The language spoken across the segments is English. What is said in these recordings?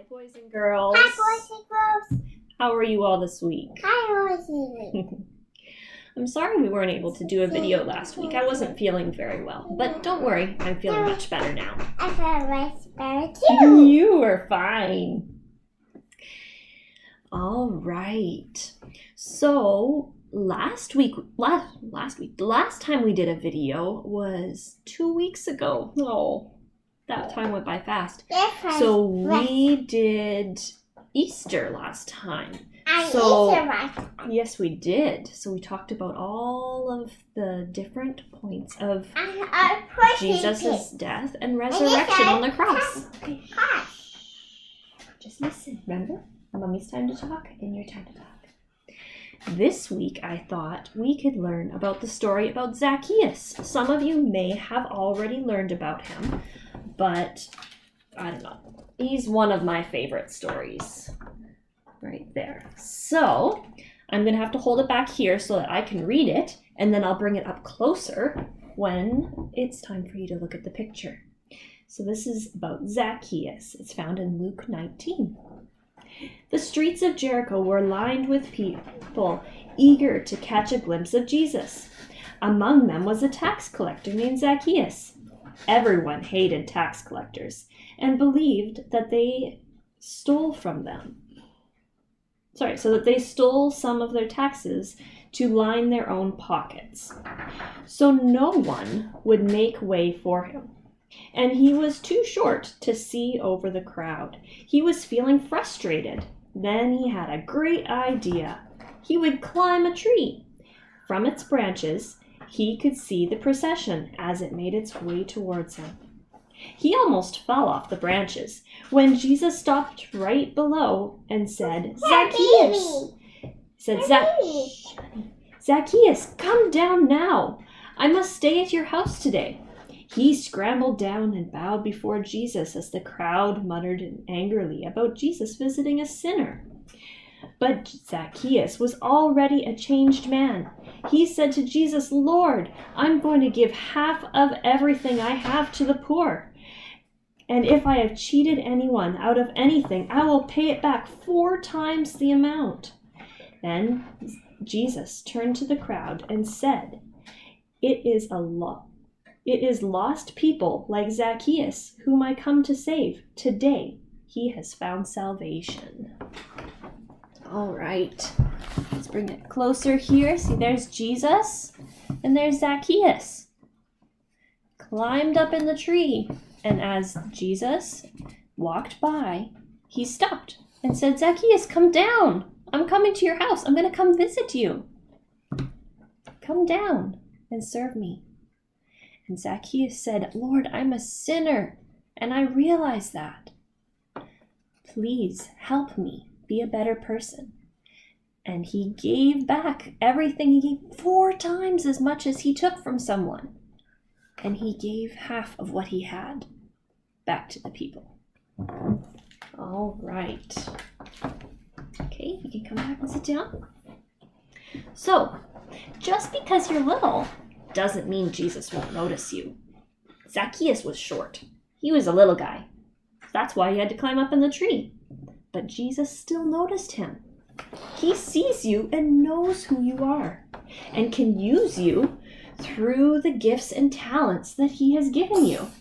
boys and girls. Hi, boys and girls. How are you all this week? Hi, boys and girls. I'm sorry we weren't able to do a video last week. I wasn't feeling very well. But don't worry, I'm feeling much better now. I feel much better too. You are fine. All right. So the last time we did a video was 2 weeks ago. Oh, that time went by fast. So we did Easter last time. Yes, we did. So we talked about all of the different points of Jesus' death and resurrection on the cross. Okay. Just listen, remember? Mommy's time to talk and your time to talk. This week, I thought we could learn about the story about Zacchaeus. Some of you may have already learned about him, but I don't know. He's one of my favorite stories. Right there. So I'm going to have to hold it back here so that I can read it, and then I'll bring it up closer when it's time for you to look at the picture. So this is about Zacchaeus. It's found in Luke 19. The streets of Jericho were lined with people eager to catch a glimpse of Jesus. Among them was a tax collector named Zacchaeus. Everyone hated tax collectors and believed that they stole from them. So that they stole some of their taxes to line their own pockets. So no one would make way for him. And he was too short to see over the crowd. He was feeling frustrated. Then he had a great idea. He would climb a tree. From its branches, he could see the procession as it made its way towards him. He almost fell off the branches when Jesus stopped right below and said, Zacchaeus! Zacchaeus, come down now. I must stay at your house today. He scrambled down and bowed before Jesus as the crowd muttered angrily about Jesus visiting a sinner. But Zacchaeus was already a changed man. He said to Jesus, Lord, I'm going to give half of everything I have to the poor. And if I have cheated anyone out of anything, I will pay it back 4 times the amount. Then Jesus turned to the crowd and said, It is lost people like Zacchaeus whom I come to save. Today he has found salvation. All right, let's bring it closer here. See, there's Jesus and there's Zacchaeus. Climbed up in the tree. And as Jesus walked by, he stopped and said, Zacchaeus, come down. I'm coming to your house. I'm going to come visit you. Come down and serve me. And Zacchaeus said, Lord, I'm a sinner, and I realize that. Please help me be a better person. And he gave back everything. He gave 4 times as much as he took from someone. And he gave half of what he had back to the people. All right. Okay, you can come back and sit down. So, just because you're little doesn't mean Jesus won't notice you. Zacchaeus was short. He was a little guy. That's why he had to climb up in the tree. But Jesus still noticed him. He sees you and knows who you are and can use you through the gifts and talents that he has given you,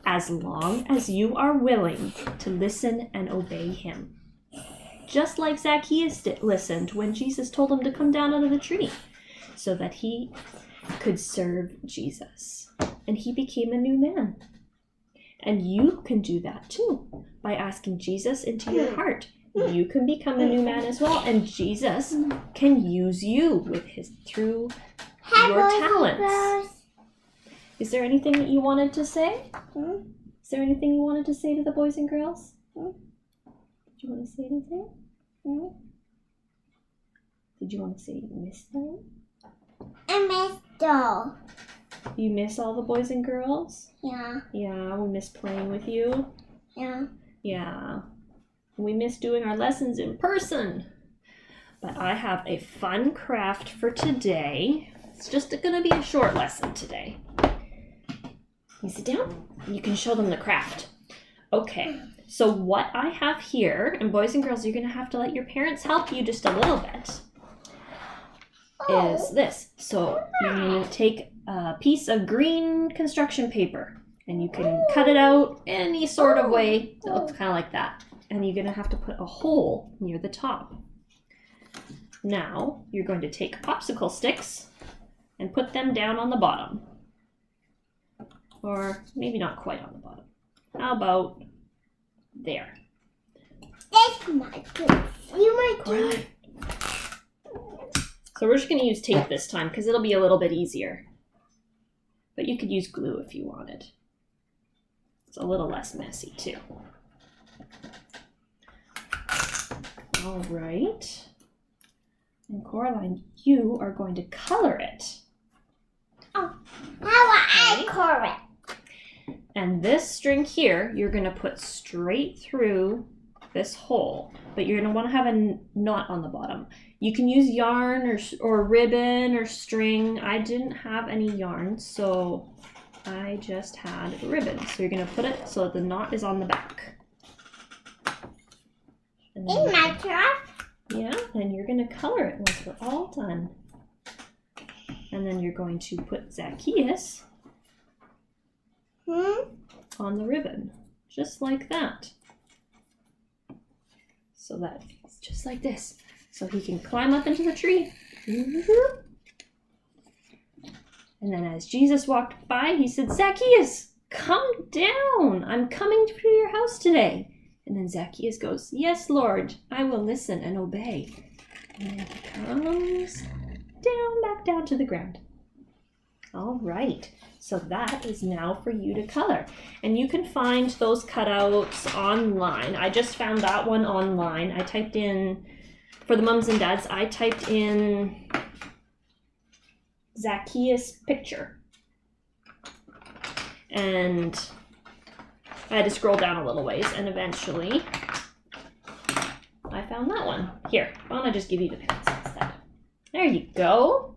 as long as you are willing to listen and obey him. Just like Zacchaeus listened when Jesus told him to come down out of the tree so that he could serve Jesus. And he became a new man. And you can do that too by asking Jesus into your heart. You can become a new man as well, and Jesus can use you through your talents. Is there anything that you wanted to say? Is there anything you wanted to say to the boys and girls? Did you want to say anything? Did you want to say you missed them? I missed them. You miss all the boys and girls? Yeah. Yeah, we miss playing with you. Yeah. Yeah. We miss doing our lessons in person. But I have a fun craft for today. It's just going to be a short lesson today. You sit down. You can show them the craft. Okay, So what I have here, and boys and girls, you're going to have to let your parents help you just a little bit, is this. So you're going to take a piece of green construction paper, and you can cut it out any sort of way that looks kind of like that. And you're going to have to put a hole near the top. Now, you're going to take popsicle sticks and put them down on the bottom. Or maybe not quite on the bottom. How about there? That's my good. You might do it. So we're just going to use tape this time because it'll be a little bit easier. But you could use glue if you wanted. It's a little less messy too. All right. And Coraline, you are going to color it. Oh, how I color it? And this string here, you're going to put straight through this hole. But you're going to want to have a knot on the bottom. You can use yarn or ribbon or string. I didn't have any yarn, so I just had ribbon. So you're going to put it so the knot is on the back. And then, In my craft. yeah, and you're going to color it once we're all done. And then you're going to put Zacchaeus on the ribbon, just like that. So that it's just like this. So he can climb up into the tree. And then as Jesus walked by, he said, Zacchaeus, come down. I'm coming to your house today. And then Zacchaeus goes, yes, Lord, I will listen and obey. And then he comes down, back down to the ground. All right, so that is now for you to color. And you can find those cutouts online. I just found that one online. I typed in, for the mums and dads, I typed in Zacchaeus picture. And I had to scroll down a little ways, and eventually I found that one. Here, why don't I just give you the pencil instead? There you go.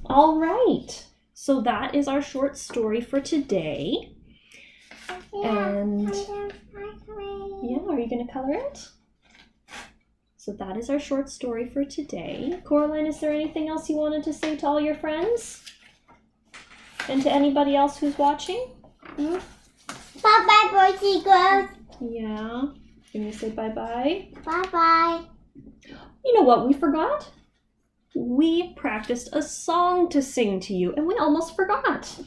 All right, so that is our short story for today. And yeah, are you going to color it? So that is our short story for today. Coraline, is there anything else you wanted to say to all your friends? And to anybody else who's watching? Bye-bye, boys and girls. Yeah. Can you say bye-bye? Bye-bye. You know what we forgot? We practiced a song to sing to you, and we almost forgot.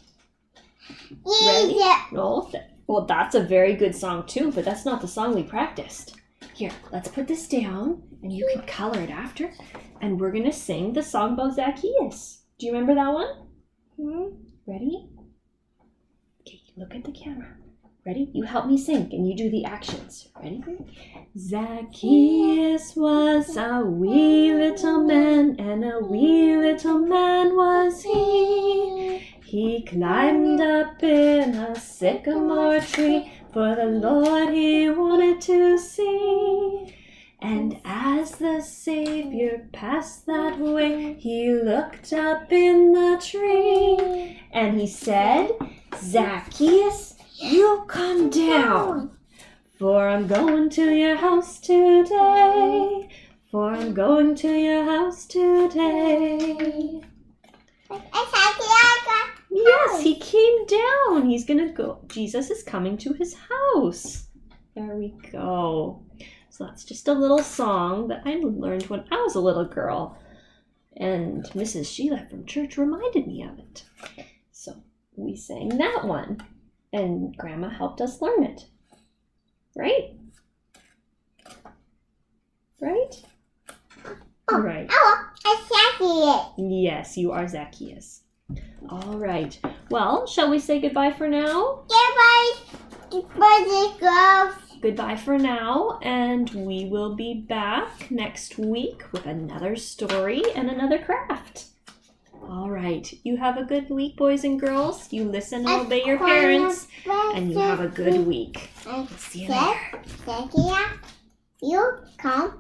Ready? No. Well, that's a very good song too, but that's not the song we practiced. Here, let's put this down, and you can color it after, and we're going to sing the song about Zacchaeus. Do you remember that one? Ready? Okay, look at the camera. Ready? You help me sing, and you do the actions. Ready? Zacchaeus was a wee little man, and a wee little man was he. He climbed up in a sycamore tree, for the Lord he wanted to see. And as the Savior passed that way, he looked up in the tree, and he said, Zacchaeus, you come down, for I'm going to your house today, for I'm going to your house today. Yes, he came down. He's gonna go. Jesus is coming to his house. There we go. So that's just a little song that I learned when I was a little girl. And Mrs. Sheila from church reminded me of it. So we sang that one. And Grandma helped us learn it. Right? Right? Right. Oh, I'm Zacchaeus. Yes, you are Zacchaeus. All right. Well, shall we say goodbye for now? Goodbye, boys and girls. Goodbye for now, and we will be back next week with another story and another craft. All right. You have a good week, boys and girls. You listen and obey your parents, and you have a good week. See you later. Zacchaeus, you come